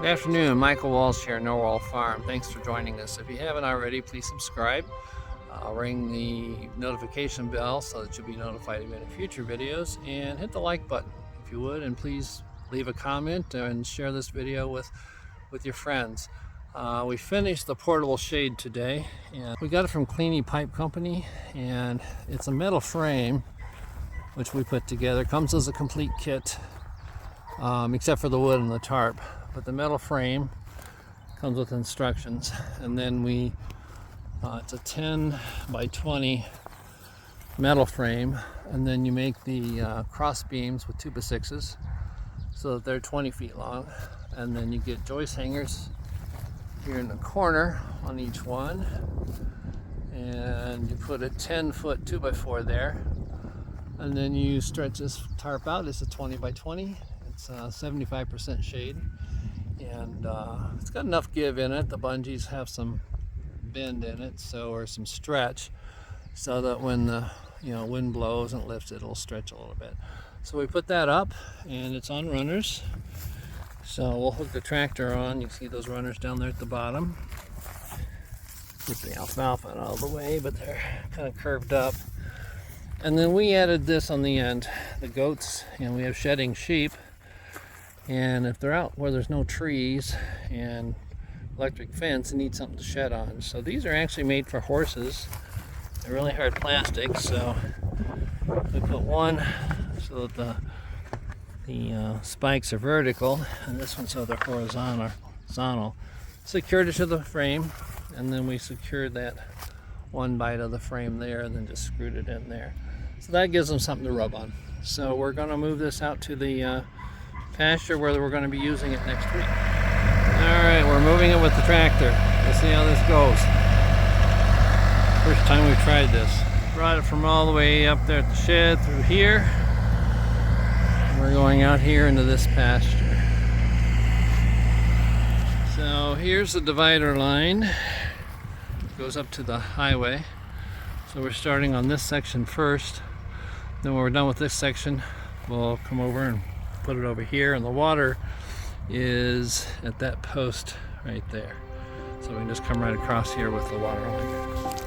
Good afternoon, Michael Walsh here, Norwal Farm. Thanks for joining us. If you haven't already, please subscribe. Ring the notification bell so that you'll be notified of any future videos, and hit the like button if you would, and please leave a comment and share this video with your friends. We finished the portable shade today, and we got it from Klene Pipe Company, and it's a metal frame which we put together. It comes as a complete kit, except for the wood and the tarp, but the metal frame comes with instructions. And then it's a 10 by 20 metal frame, and then you make the cross beams with 2x6s so that they're 20 feet long, and then you get joist hangers here in the corner on each one, and you put a 10-foot 2x4 there, and then you stretch this tarp out. It's a 20 by 20. It's 75% shade, and it's got enough give in it. The bungees have some bend in it, or some stretch, so that when the wind blows and lifts it, it'll stretch a little bit. So we put that up, and it's on runners. So we'll hook the tractor on. You see those runners down there at the bottom. Get the alfalfa out of the way, but they're kind of curved up. And then we added this on the end. The goats, we have shedding sheep, and if they're out where there's no trees and electric fence, they need something to shed on. So these are actually made for horses. They're really hard plastic, so we put one so that the spikes are vertical, and this one so they're horizontal. Secured it to the frame, and then we secured that one bite of the frame there, and then just screwed it in there. So that gives them something to rub on. So we're going to move this out to the pasture where we're going to be using it next week. Alright, we're moving it with the tractor. Let's see how this goes. First time we've tried this. Brought it from all the way up there at the shed through here. We're going out here into this pasture. So here's the divider line. It goes up to the highway. So we're starting on this section first. Then when we're done with this section, we'll come over and put it over here, and the water is at that post right there. So we can just come right across here with the water line.